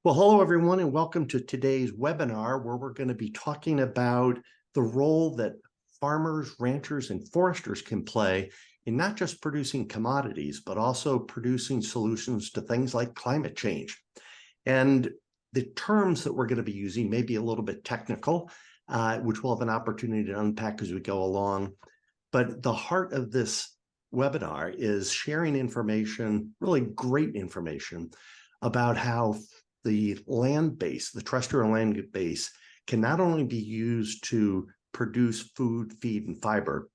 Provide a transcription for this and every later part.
Well, hello, everyone, and welcome to today's webinar, where we're going to be talking about the role that farmers, ranchers, and foresters can play in not just producing commodities, but also producing solutions to things like climate change. And the terms that we're going to be using may be a little bit technical, which we'll have an opportunity to unpack as we go along. But the heart of this webinar is sharing information, really great information, about how the land base, the terrestrial land base, can not only be used to produce food, feed, and fiber,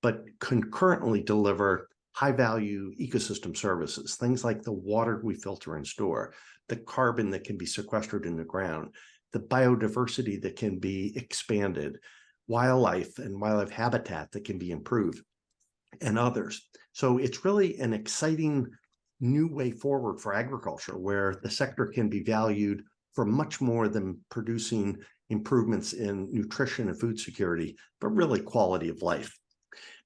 but concurrently deliver high-value ecosystem services, things like the water we filter and store, the carbon that can be sequestered in the ground, the biodiversity that can be expanded, wildlife and wildlife habitat that can be improved, and others. So it's really an exciting new way forward for agriculture, where the sector can be valued for much more than producing improvements in nutrition and food security, but really quality of life.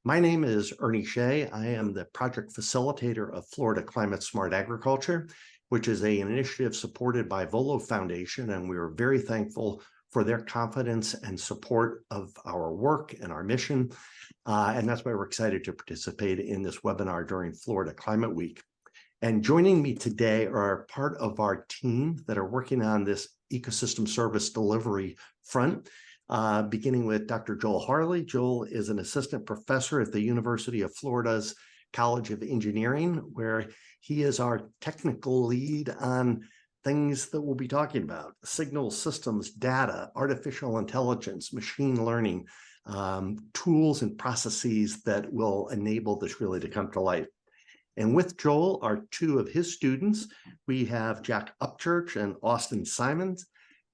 My name is Ernie Shea. I am the project facilitator of Florida Climate Smart Agriculture, which is an initiative supported by Volo Foundation, and we are very thankful for their confidence and support of our work and our mission. And that's why we're excited to participate in this webinar during Florida Climate Week. And joining me today are part of our team that are working on this ecosystem service delivery front, beginning with Dr. Joel Harley. Joel is an assistant professor at the University of Florida's College of Engineering, where he is our technical lead on things that we'll be talking about: signal systems, data, artificial intelligence, machine learning, tools and processes that will enable this really to come to life. And with Joel are two of his students. We have Jack Upchurch and Austin Simons,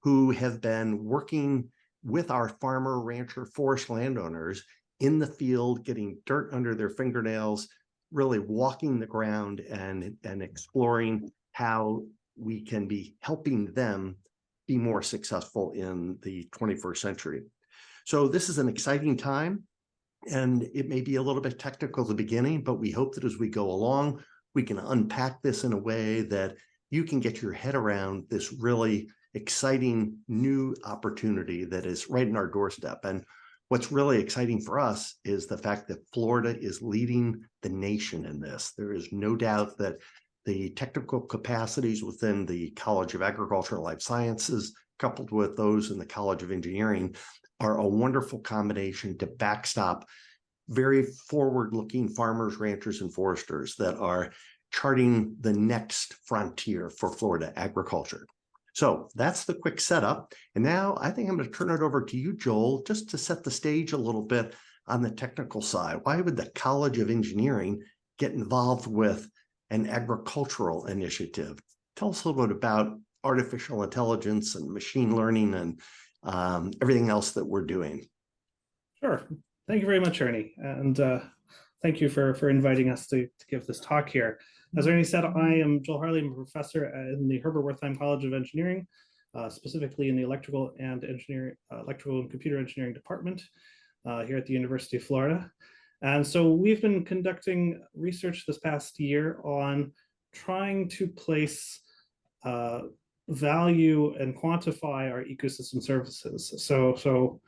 who have been working with our farmer, rancher, forest landowners in the field, getting dirt under their fingernails, really walking the ground and exploring how we can be helping them be more successful in the 21st century. So this is an exciting time. And it may be a little bit technical at the beginning, but we hope that as we go along, we can unpack this in a way that you can get your head around this really exciting new opportunity that is right in our doorstep. And what's really exciting for us is the fact that Florida is leading the nation in this. There is no doubt that the technical capacities within the College of Agriculture and Life Sciences, coupled with those in the College of Engineering, are a wonderful combination to backstop very forward-looking farmers, ranchers, and foresters that are charting the next frontier for Florida agriculture. So that's the quick setup. And now I think I'm going to turn it over to you, Joel, just to set the stage a little bit on the technical side. Why would the College of Engineering get involved with an agricultural initiative? Tell us a little bit about artificial intelligence and machine learning and everything else that we're doing. Sure. Thank you very much, Ernie. And thank you for inviting us to give this talk here. As Ernie said, I am Joel Harley. I'm a professor in the Herbert Wertheim College of Engineering, specifically in the electrical and computer engineering department here at the University of Florida. And so we've been conducting research this past year on trying to place value and quantify our ecosystem services. So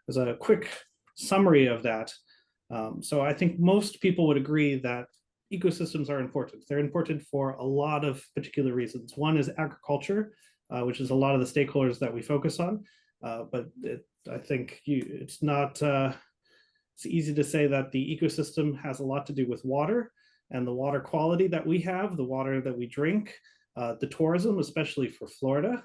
as a quick summary of that, so I think most people would agree that ecosystems are important. They're important for a lot of particular reasons. One is agriculture, which is a lot of the stakeholders that we focus on. But I think it's easy to say that the ecosystem has a lot to do with water and the water quality that we have, the water that we drink, the tourism, especially for Florida,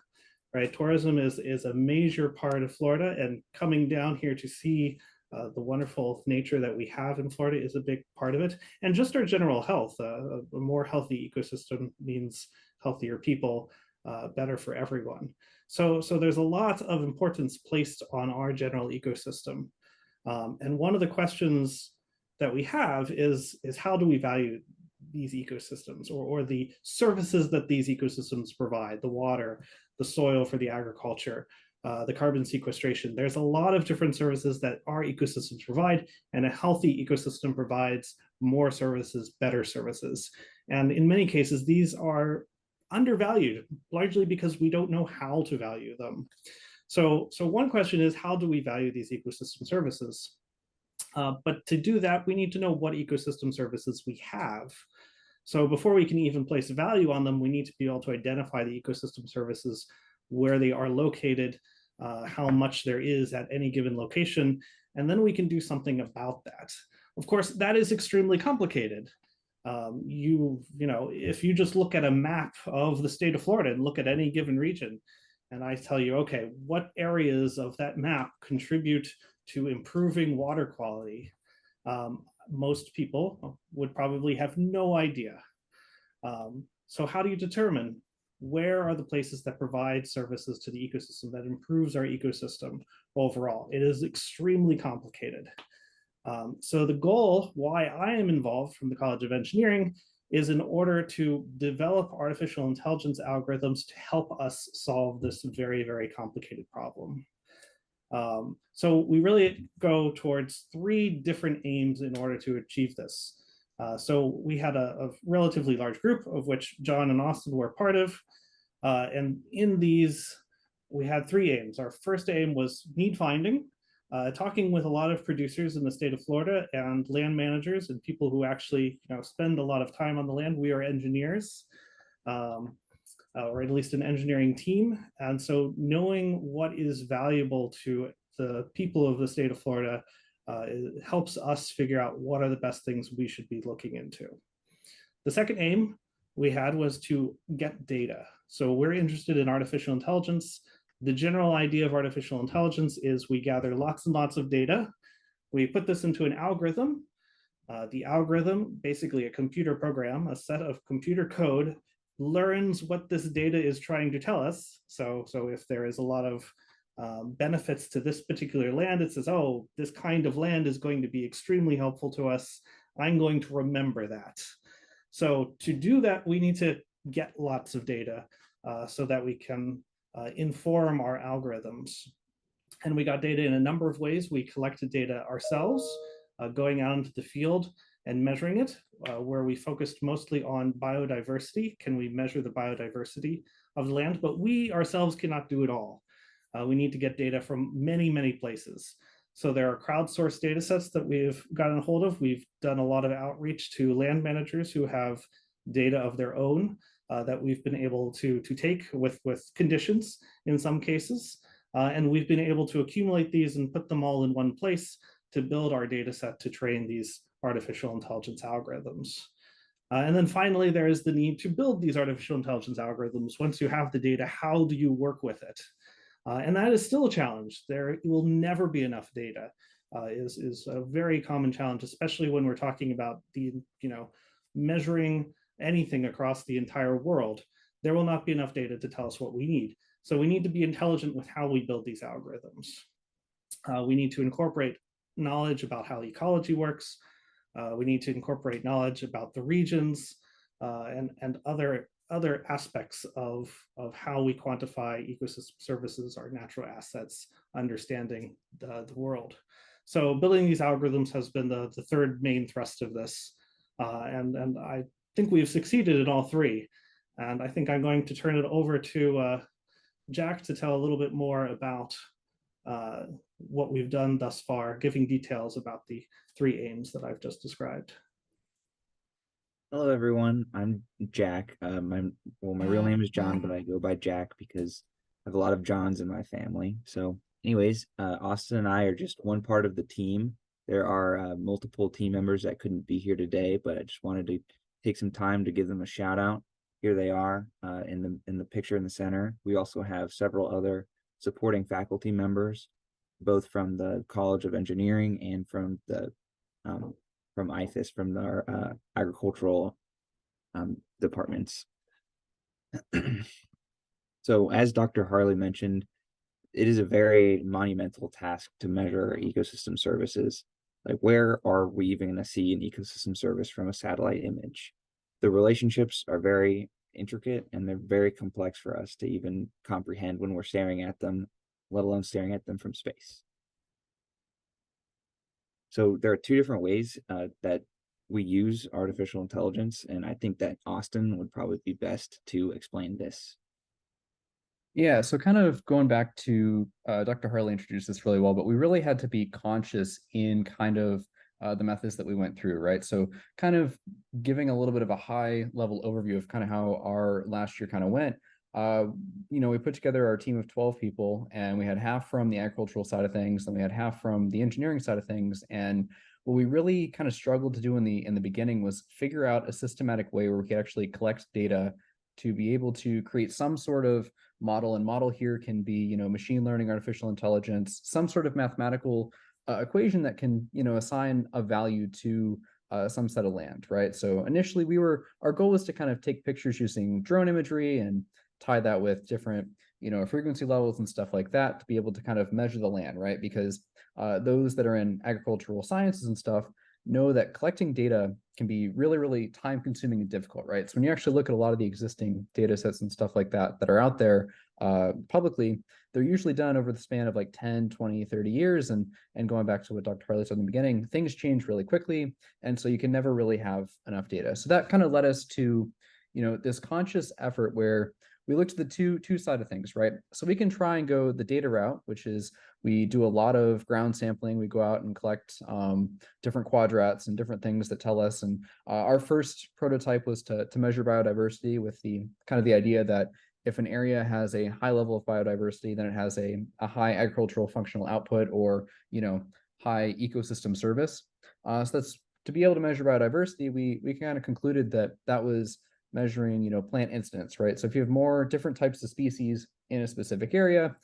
right? Tourism is a major part of Florida, and coming down here to see the wonderful nature that we have in Florida is a big part of it. And just our general health. A more healthy ecosystem means healthier people, better for everyone. So there's a lot of importance placed on our general ecosystem. And one of the questions that we have is how do we value these ecosystems or the services that these ecosystems provide: the water, the soil for the agriculture, the carbon sequestration. There's a lot of different services that our ecosystems provide, and a healthy ecosystem provides more services, better services. And in many cases, these are undervalued, largely because we don't know how to value them. So one question is, how do we value these ecosystem services? But to do that, we need to know what ecosystem services we have. So before we can even place value on them, we need to be able to identify the ecosystem services, where they are located, how much there is at any given location, and then we can do something about that. Of course, that is extremely complicated. If you just look at a map of the state of Florida and look at any given region, and I tell you, okay, what areas of that map contribute to improving water quality? Most people would probably have no idea. So how do you determine where are the places that provide services to the ecosystem that improves our ecosystem overall? It is extremely complicated. So the goal, why I am involved from the College of Engineering, is in order to develop artificial intelligence algorithms to help us solve this very, very complicated problem. So we really go towards 3 different aims in order to achieve this. So we had a relatively large group, of which John and Austin were part of. And in these, we had 3 aims. Our first aim was need finding, talking with a lot of producers in the state of Florida and land managers and people who actually spend a lot of time on the land. We are engineers, or at least an engineering team. And so knowing what is valuable to the people of the state of Florida helps us figure out what are the best things we should be looking into. The second aim we had was to get data. So we're interested in artificial intelligence. The general idea of artificial intelligence is we gather lots and lots of data. We put this into an algorithm. The algorithm, basically a computer program, a set of computer code, learns what this data is trying to tell us. So if there is a lot of benefits to this particular land, it says, oh, this kind of land is going to be extremely helpful to us. I'm going to remember that. So to do that, we need to get lots of data so that we can inform our algorithms. And we got data in a number of ways. We collected data ourselves, going out into the field and measuring it, where we focused mostly on biodiversity. Can we measure the biodiversity of the land? But we ourselves cannot do it all. We need to get data from many, many places. So there are crowdsourced data sets that we've gotten a hold of. We've done a lot of outreach to land managers who have data of their own that we've been able to take with conditions in some cases. And we've been able to accumulate these and put them all in one place to build our data set to train these artificial intelligence algorithms. And then finally, there is the need to build these artificial intelligence algorithms. Once you have the data, how do you work with it? And that is still a challenge. There will never be enough data. Is a very common challenge, especially when we're talking about the measuring anything across the entire world. There will not be enough data to tell us what we need. So we need to be intelligent with how we build these algorithms. We need to incorporate knowledge about how ecology works. We need to incorporate knowledge about the regions and other aspects of how we quantify ecosystem services, our natural assets, understanding the world. So building these algorithms has been the third main thrust of this. And I think we've succeeded in all 3. And I think I'm going to turn it over to Jack to tell a little bit more about what we've done thus far, giving details about the 3 aims that I've just described. Hello, everyone. I'm Jack. My real name is John, but I go by Jack because I have a lot of Johns in my family. So anyways, Austin and I are just one part of the team. There are multiple team members that couldn't be here today, but I just wanted to take some time to give them a shout out. Here they are in the picture in the center. We also have several other supporting faculty members, both from the College of Engineering and from the from IFAS, from our agricultural departments. So as Dr. Harley mentioned, it is a very monumental task to measure ecosystem services. Like, where are we even going to see an ecosystem service from a satellite image? The relationships are very intricate and they're very complex for us to even comprehend when we're staring at them, let alone staring at them from space. So there are 2 different ways that we use artificial intelligence, and I think that Austin would probably be best to explain this. Yeah, so kind of going back to Dr. Harley introduced this really well, but we really had to be conscious in kind of the methods that we went through, right? So kind of giving a little bit of a high level overview of kind of how our last year kind of went. We put together our team of 12 people, and we had half from the agricultural side of things, and we had half from the engineering side of things. And what we really kind of struggled to do in the beginning was figure out a systematic way where we could actually collect data to be able to create some sort of model. And model here can be, machine learning, artificial intelligence, some sort of mathematical equation that can, assign a value to some set of land, right? So initially our goal was to kind of take pictures using drone imagery and tie that with different, frequency levels and stuff like that to be able to kind of measure the land, right? Because those that are in agricultural sciences and stuff know that collecting data can be really, really time consuming and difficult, right? So when you actually look at a lot of the existing data sets and stuff like that are out there publicly, they're usually done over the span of like 10, 20, 30 years. And going back to what Dr. Harley said in the beginning, things change really quickly. And so you can never really have enough data. So that kind of led us to, this conscious effort where we looked at the two side of things, right? So we can try and go the data route, which is we do a lot of ground sampling. We go out and collect different quadrats and different things that tell us. And our first prototype was to measure biodiversity with the kind of the idea that if an area has a high level of biodiversity, then it has a high agricultural functional output or, high ecosystem service. So that's to be able to measure biodiversity, we kind of concluded that was measuring, plant incidence, right? So if you have more different types of species in a specific area,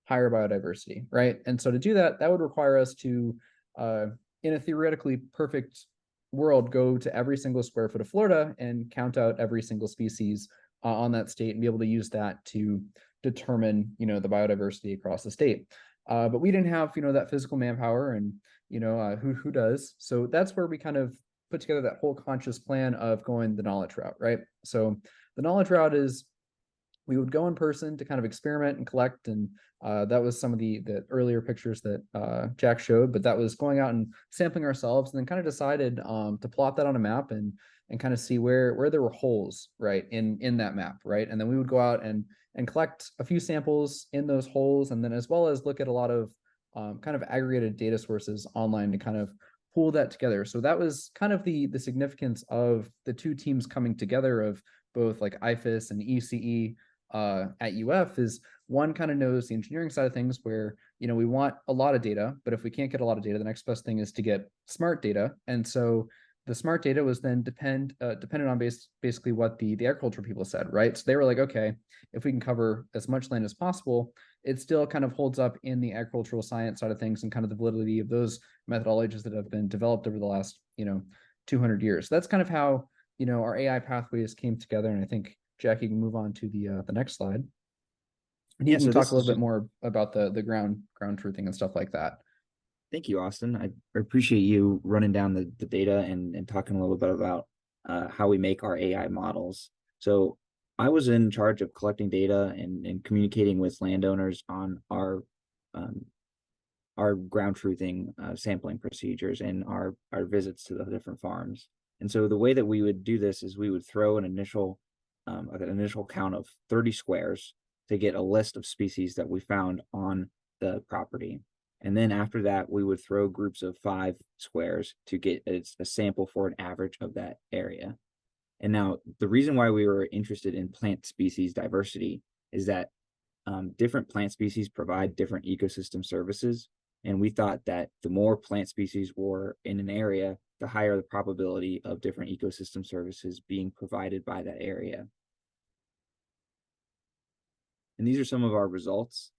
higher biodiversity, right? And so to do that, that would require us to, in a theoretically perfect world, go to every single square foot of Florida and count out every single species on that state and be able to use that to determine, the biodiversity across the state. But we didn't have, that physical manpower, and who does? So that's where we kind of put together that whole conscious plan of going the knowledge route, right? So the knowledge route is we would go in person to kind of experiment and collect, and that was some of the earlier pictures that Jack showed, but that was going out and sampling ourselves, and then kind of decided to plot that on a map and kind of see where there were holes, right, in that map, right? And then we would go out and collect a few samples in those holes, and then as well as look at a lot of kind of aggregated data sources online to kind of pull that together. So that was kind of the significance of the two teams coming together of both like IFAS and ECE at UF is one kind of knows the engineering side of things where, we want a lot of data, but if we can't get a lot of data, the next best thing is to get smart data. And so the smart data was then dependent on basically what the agricultural people said, right? So they were like, okay, if we can cover as much land as possible, it still kind of holds up in the agricultural science side of things and kind of the validity of those methodologies that have been developed over the last, 200 years. So that's kind of how, our AI pathways came together. And I think Jackie can move on to the next slide. And you can talk a little bit more about the ground truthing and stuff like that. Thank you, Austin. I appreciate you running down the data and talking a little bit about how we make our AI models. So I was in charge of collecting data and communicating with landowners on our ground truthing sampling procedures and our visits to the different farms. And so the way that we would do this is we would throw an initial count of 30 squares to get a list of species that we found on the property. And then after that, we would throw groups of 5 squares to get a sample for an average of that area. And now the reason why we were interested in plant species diversity is that different plant species provide different ecosystem services. And we thought that the more plant species were in an area, the higher the probability of different ecosystem services being provided by that area. And these are some of our results.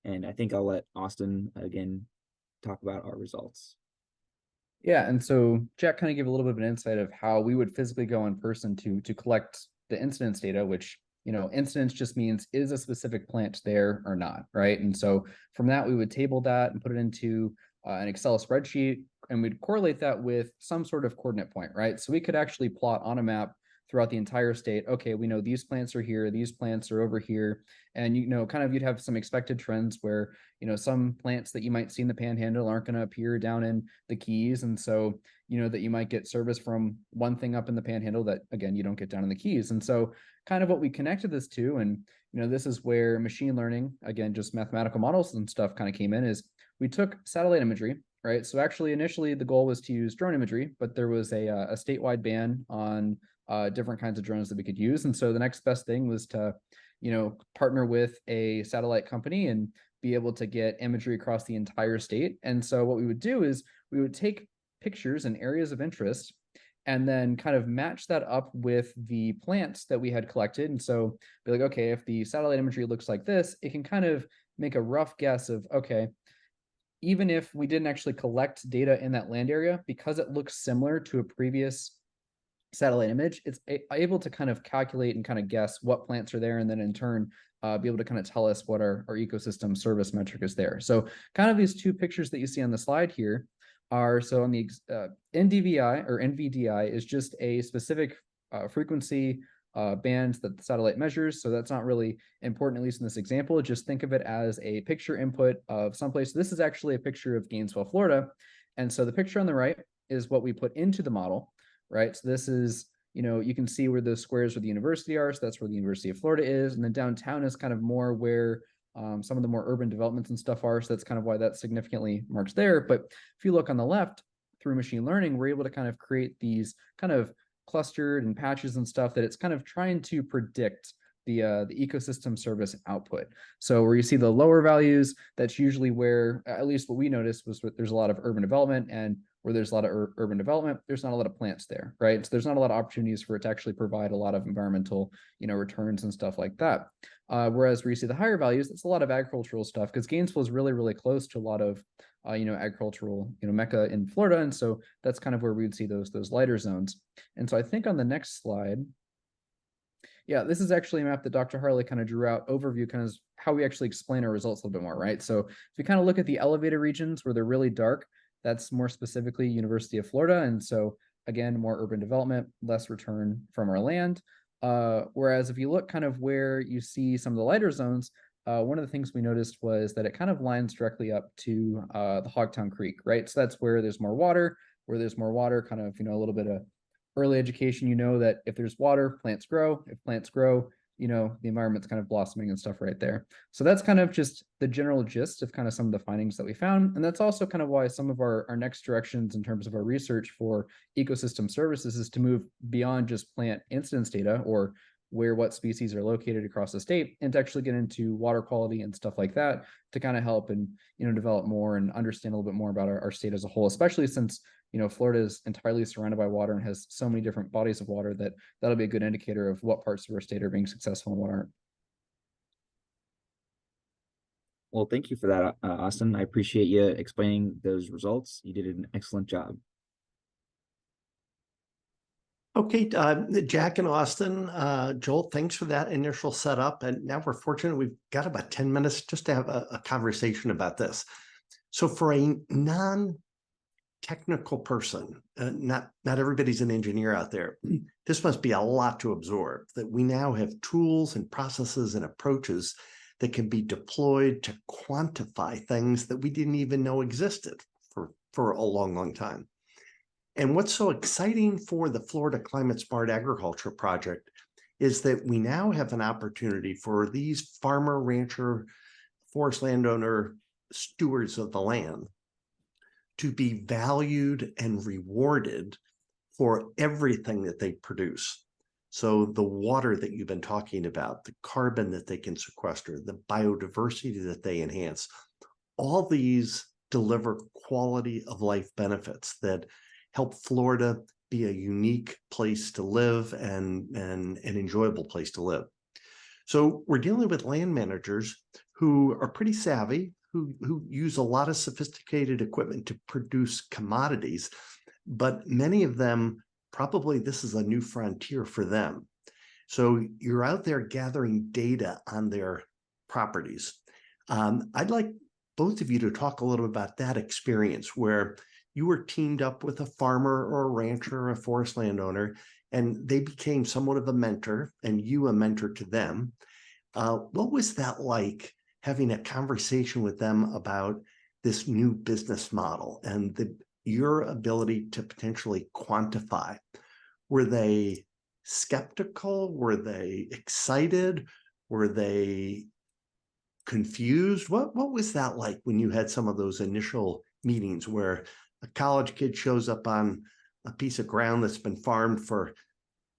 And I think I'll let Austin again talk about our results. Yeah, and so Jack kind of gave a little bit of an insight of how we would physically go in person to collect the incidence data, which, incidence just means is a specific plant there or not, right? And so from that, we would table that and put it into an Excel spreadsheet, and we'd correlate that with some sort of coordinate point, right? So we could actually plot on a map throughout the entire state. Okay, we know these plants are here, these plants are over here. And, kind of you'd have some expected trends where, some plants that you might see in the panhandle aren't going to appear down in the Keys. And so, that you might get service from one thing up in the panhandle that, again, you don't get down in the Keys. And so kind of what we connected this to, and, this is where machine learning, again, just mathematical models and stuff kind of came in, is we took satellite imagery, right? So actually, initially, the goal was to use drone imagery, but there was a statewide ban on different kinds of drones that we could use. And so the next best thing was to, partner with a satellite company and be able to get imagery across the entire state. And so what we would do is we would take pictures in areas of interest and then kind of match that up with the plants that we had collected. And so be like, okay, if the satellite imagery looks like this, it can kind of make a rough guess of, okay, even if we didn't actually collect data in that land area, because it looks similar to a previous satellite image, it's able to kind of calculate and kind of guess what plants are there, and then in turn be able to kind of tell us what our ecosystem service metric is there. So kind of these two pictures that you see on the slide here are, so on the NDVI or NVDI is just a specific frequency bands that the satellite measures. So that's not really important, at least in this example. Just think of it as a picture input of someplace. This is actually a picture of Gainesville, Florida. And so the picture on the right is what we put into the model, right? So this is, you can see where those squares where the university are. So that's where the University of Florida is. And then downtown is kind of more where some of the more urban developments and stuff are. So that's kind of why that's significantly marked there. But if you look on the left, through machine learning, we're able to kind of create these kind of clustered and patches and stuff that it's kind of trying to predict the ecosystem service output. So where you see the lower values, that's usually where, at least what we noticed, was there's a lot of urban development, and where there's a lot of urban development, there's not a lot of plants there, right? So there's not a lot of opportunities for it to actually provide a lot of environmental, returns and stuff like that. Whereas where you see the higher values, it's a lot of agricultural stuff, because Gainesville is really, really close to a lot of, agricultural, mecca in Florida. And so that's kind of where we would see those lighter zones. And so I think on the next slide, yeah, this is actually a map that Dr. Harley kind of drew out, overview, kind of how we actually explain our results a little bit more, right? So if we kind of look at the elevated regions where they're really dark, that's more specifically University of Florida. And so again, more urban development, less return from our land. Whereas if you look kind of where you see some of the lighter zones, one of the things we noticed was that it kind of lines directly up to the Hogtown Creek, right? So that's where there's more water, kind of, a little bit of early education, that if there's water, plants grow. If plants grow, the environment's kind of blossoming and stuff right there. So that's kind of just the general gist of kind of some of the findings that we found. And that's also kind of why some of our next directions in terms of our research for ecosystem services is to move beyond just plant incidence data, or what species are located across the state, and to actually get into water quality and stuff like that, to kind of help and, develop more and understand a little bit more about our state as a whole, especially since, Florida is entirely surrounded by water and has so many different bodies of water that that'll be a good indicator of what parts of our state are being successful and what aren't. Well, thank you for that, Austin. I appreciate you explaining those results. You did an excellent job. Okay, Jack and Austin, Joel, thanks for that initial setup. And now we're fortunate we've got about 10 minutes just to have a conversation about this. So for a non-technical person, not everybody's an engineer out there, this must be a lot to absorb, that we now have tools and processes and approaches that can be deployed to quantify things that we didn't even know existed for a long, long time. And what's so exciting for the Florida Climate Smart Agriculture Project is that we now have an opportunity for these farmer, rancher, forest landowner stewards of the land to be valued and rewarded for everything that they produce. So the water that you've been talking about, the carbon that they can sequester, the biodiversity that they enhance, all these deliver quality of life benefits that help Florida be a unique place to live and an enjoyable place to live. So we're dealing with land managers who are pretty savvy, who use a lot of sophisticated equipment to produce commodities, but many of them, probably this is a new frontier for them. So you're out there gathering data on their properties. I'd like both of you to talk a little about that experience where you were teamed up with a farmer or a rancher or a forest landowner, and they became somewhat of a mentor, and you a mentor to them. What was that like, having a conversation with them about this new business model and your ability to potentially quantify? Were they skeptical? Were they excited? Were they confused? What was that like when you had some of those initial meetings where a college kid shows up on a piece of ground that's been farmed for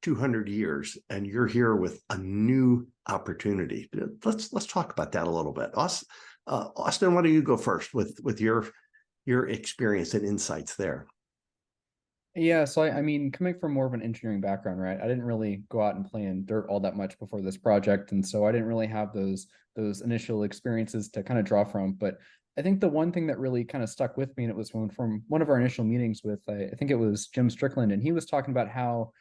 200 years and you're here with a new opportunity? Let's talk about that a little bit. Austin, why don't you go first with your experience and insights there? Yeah, so I mean, coming from more of an engineering background, right? I didn't really go out and play in dirt all that much before this project, and so I didn't really have those initial experiences to kind of draw from. But I think the one thing that really kind of stuck with me, and it was from one of our initial meetings with, I think it was Jim Strickland, and he was talking about how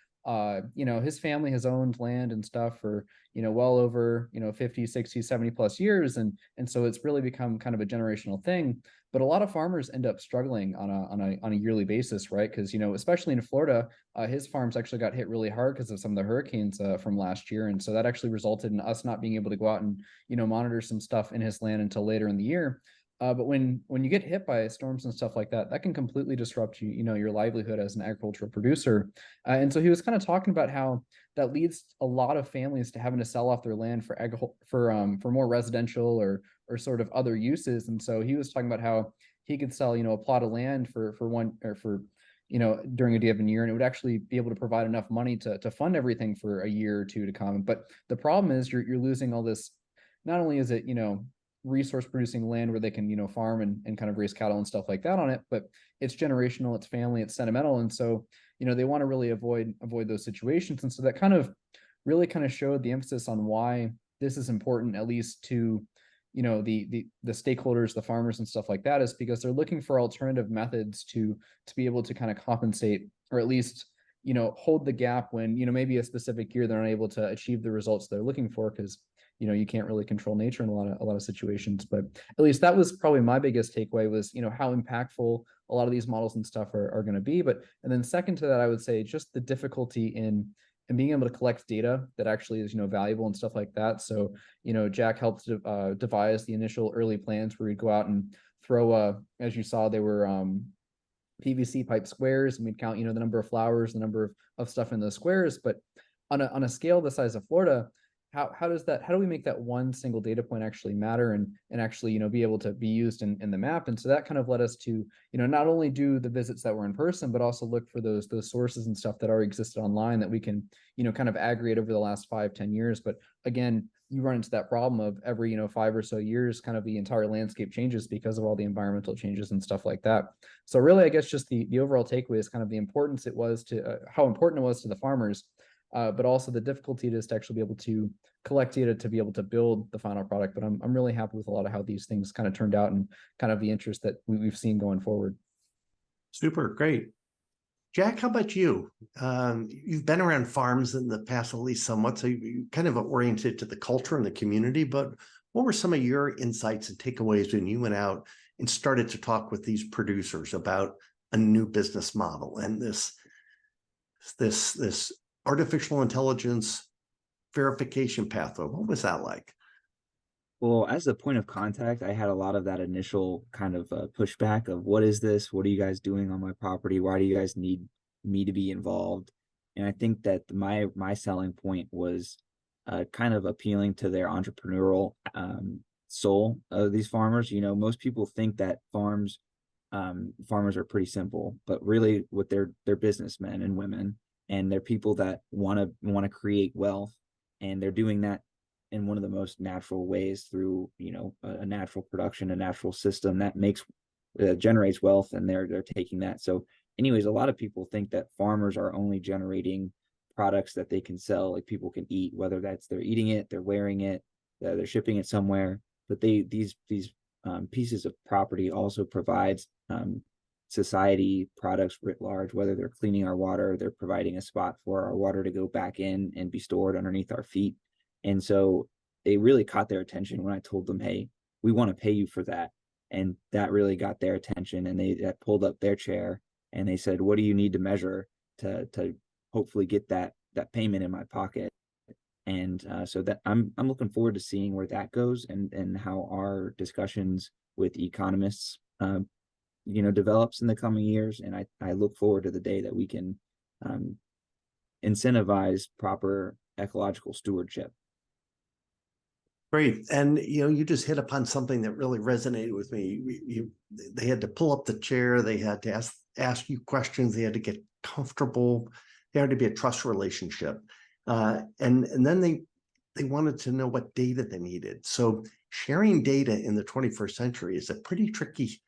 his family has owned land and stuff for, well over, 50, 60, 70 plus years. And so it's really become kind of a generational thing. But a lot of farmers end up struggling on a yearly basis, right? Because, especially in Florida, his farms actually got hit really hard because of some of the hurricanes from last year. And so that actually resulted in us not being able to go out and, monitor some stuff in his land until later in the year. But when you get hit by storms and stuff like that, that can completely disrupt your livelihood as an agricultural producer. And so he was kind of talking about how that leads a lot of families to having to sell off their land for more residential or sort of other uses. And so he was talking about how he could sell, a plot of land for one or for during a given year, and it would actually be able to provide enough money to fund everything for a year or two to come. But the problem is you're losing all this. Not only is it resource producing land where they can farm and kind of raise cattle and stuff like that on it, but it's generational, it's family, it's sentimental. And so they want to really avoid those situations. And so that kind of really kind of showed the emphasis on why this is important, at least to the stakeholders, the farmers and stuff like that, is because they're looking for alternative methods to be able to kind of compensate, or at least hold the gap when maybe a specific year they're not able to achieve the results they're looking for, because you can't really control nature in a lot of situations. But at least that was probably my biggest takeaway, was how impactful a lot of these models and stuff are going to be. And then second to that, I would say just the difficulty in being able to collect data that actually is valuable and stuff like that. So Jack helped devise the initial early plans where we'd go out and throw as you saw, they were PVC pipe squares, and we'd count the number of flowers, the number of stuff in those squares. But on a scale the size of Florida, how do we make that one single data point actually matter and actually be able to be used in the map? And so that kind of led us to not only do the visits that were in person, but also look for those sources and stuff that already existed online that we can kind of aggregate over the last 5-10 years. But again, you run into that problem of every 5 or so years, kind of the entire landscape changes because of all the environmental changes and stuff like that. So really, I guess just the overall takeaway is kind of the importance it was to how important it was to the farmers, but also the difficulty it is to actually be able to collect data to be able to build the final product. But I'm really happy with a lot of how these things kind of turned out and kind of the interest that we've seen going forward. Super, great. Jack, how about you? You've been around farms in the past, at least somewhat, so you kind of oriented to the culture and the community, but what were some of your insights and takeaways when you went out and started to talk with these producers about a new business model and this artificial intelligence verification pathway? What was that like? Well, as a point of contact, I had a lot of that initial kind of pushback of, what is this? What are you guys doing on my property? Why do you guys need me to be involved? And I think that my selling point was kind of appealing to their entrepreneurial soul of these farmers. Most people think that farmers are pretty simple, but really what they're businessmen and women, and they're people that want to create wealth, and they're doing that in one of the most natural ways through a natural production, a natural system that generates wealth, and they're taking that. So anyways, a lot of people think that farmers are only generating products that they can sell, like people can eat, whether that's they're eating it, they're wearing it, they're shipping it somewhere. But these pieces of property also provides society products writ large, whether they're cleaning our water, they're providing a spot for our water to go back in and be stored underneath our feet. And so they really caught their attention when I told them, hey, we want to pay you for that. and that really got their attention, and that pulled up their chair and they said, what do you need to measure to hopefully get that payment in my pocket? And so that I'm looking forward to seeing where that goes, and how our discussions with economists develops in the coming years. And I look forward to the day that we can incentivize proper ecological stewardship. Great. And you just hit upon something that really resonated with me. They had to pull up the chair, they had to ask you questions, they had to get comfortable, there had to be a trust relationship. And then they wanted to know what data they needed. So sharing data in the 21st century is a pretty tricky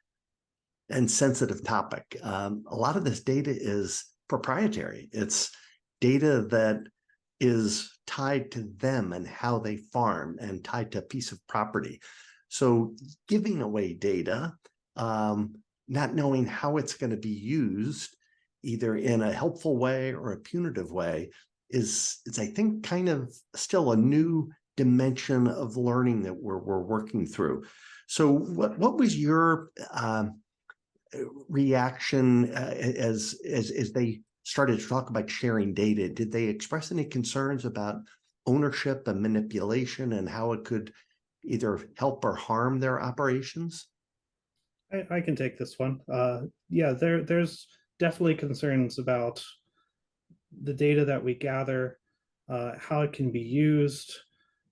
and sensitive topic. A lot of this data is proprietary. It's data that is tied to them and how they farm, and tied to a piece of property. So giving away data, not knowing how it's going to be used, either in a helpful way or a punitive way, is I think kind of still a new dimension of learning that we're working through. So what was your reaction as they started to talk about sharing data? Did they express any concerns about ownership and manipulation, and how it could either help or harm their operations? I can take this one. Yeah, there's definitely concerns about the data that we gather, how it can be used.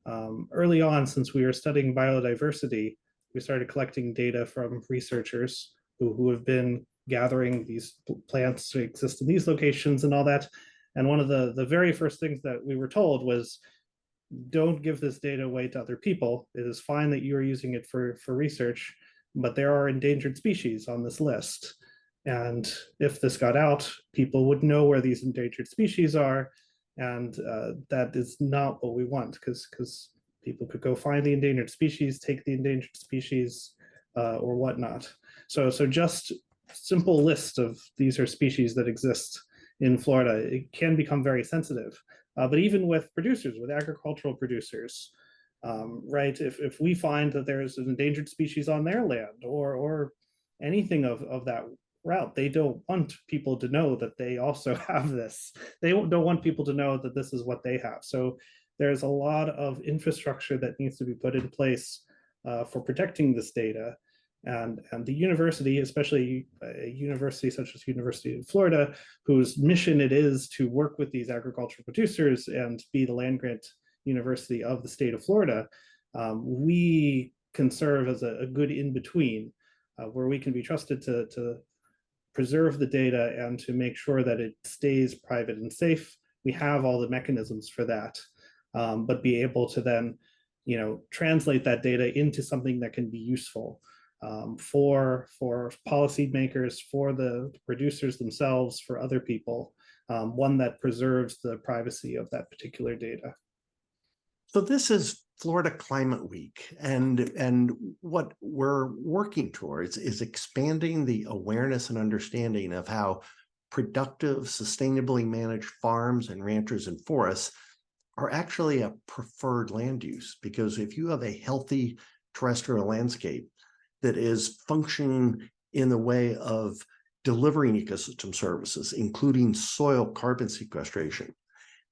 Early on, since we were studying biodiversity, we started collecting data from researchers who have been gathering these plants to exist in these locations and all that. And one of the very first things that we were told was, don't give this data away to other people. It is fine that you are using it for research, but there are endangered species on this list. And if this got out, people would know where these endangered species are. And that is not what we want, because people could go find the endangered species, take the endangered species, or whatnot. So just simple list of these are species that exist in Florida, it can become very sensitive. But even with producers, with agricultural producers, right? If we find that there's an endangered species on their land, or anything of that route, they don't want people to know that they also have this. They don't want people to know that this is what they have. So there's a lot of infrastructure that needs to be put in place for protecting this data. And the university, especially a university such as University of Florida, whose mission it is to work with these agricultural producers and be the land-grant university of the state of Florida, we can serve as a good in-between, where we can be trusted to preserve the data and to make sure that it stays private and safe. We have all the mechanisms for that, but be able to then, translate that data into something that can be useful for policymakers, for the producers themselves, for other people, one that preserves the privacy of that particular data. So this is Florida Climate Week, and what we're working towards is expanding the awareness and understanding of how productive, sustainably managed farms and ranchers and forests are actually a preferred land use. Because if you have a healthy terrestrial landscape that is functioning in the way of delivering ecosystem services, including soil carbon sequestration,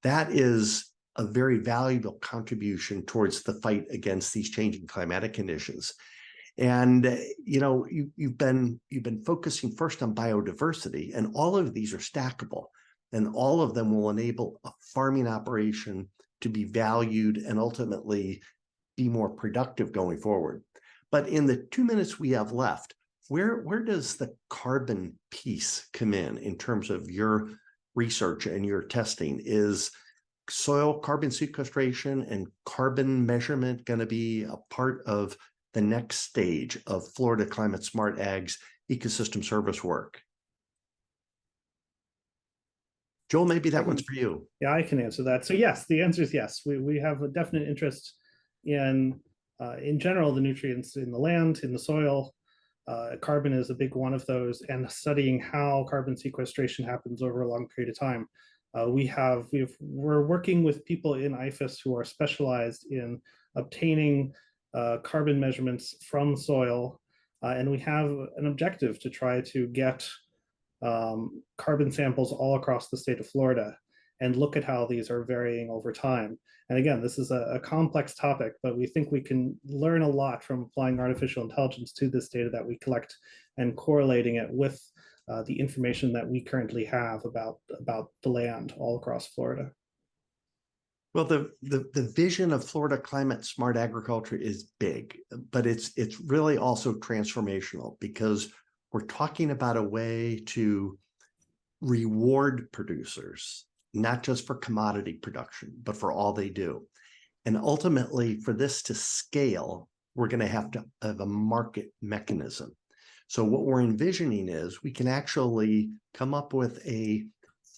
that is a very valuable contribution towards the fight against these changing climatic conditions. And you've been focusing first on biodiversity, and all of these are stackable, and all of them will enable a farming operation to be valued and ultimately be more productive going forward. But in the 2 minutes we have left, where does the carbon piece come in terms of your research and your testing? Is soil carbon sequestration and carbon measurement going to be a part of the next stage of Florida Climate Smart Ag's ecosystem service work? Joel, maybe that one's for you. Yeah, I can answer that. So yes, the answer is yes. We have a definite interest in general, the nutrients in the land, in the soil. Carbon is a big one of those, and studying how carbon sequestration happens over a long period of time. We're working with people in IFAS who are specialized in obtaining carbon measurements from soil And we have an objective to try to get carbon samples all across the state of Florida and look at how these are varying over time. And again, this is a complex topic, but we think we can learn a lot from applying artificial intelligence to this data that we collect and correlating it with the information that we currently have about the land all across Florida. Well, the vision of Florida climate smart agriculture is big, but it's really also transformational, because we're talking about a way to reward producers, not just for commodity production, but for all they do. And ultimately, for this to scale, we're going to have a market mechanism. So what we're envisioning is we can actually come up with a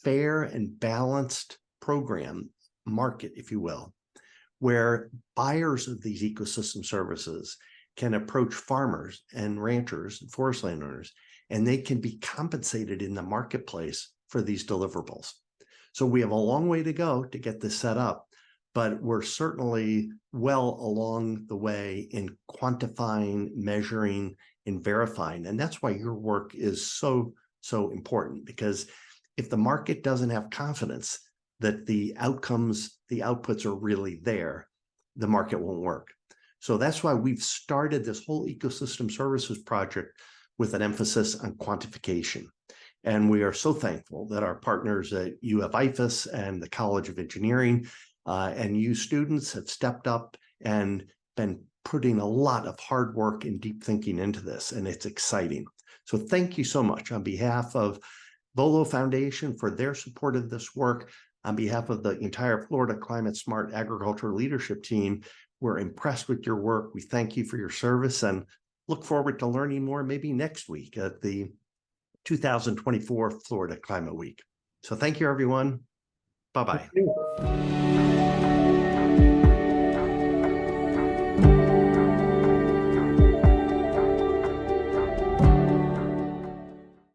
fair and balanced program, market, if you will, where buyers of these ecosystem services can approach farmers and ranchers and forest landowners, and they can be compensated in the marketplace for these deliverables. So we have a long way to go to get this set up, but we're certainly well along the way in quantifying, measuring, and verifying. And that's why your work is so important, because if the market doesn't have confidence that the outcomes, the outputs are really there, the market won't work. So that's why we've started this whole ecosystem services project with an emphasis on quantification. And we are so thankful that our partners at IFAS and the College of Engineering and you students have stepped up and been putting a lot of hard work and deep thinking into this, and it's exciting. So thank you so much on behalf of Volo Foundation for their support of this work. On behalf of the entire Florida Climate Smart Agriculture leadership team, we're impressed with your work. We thank you for your service and look forward to learning more maybe next week at the 2024 Florida Climate Week. So thank you, everyone. Bye-bye.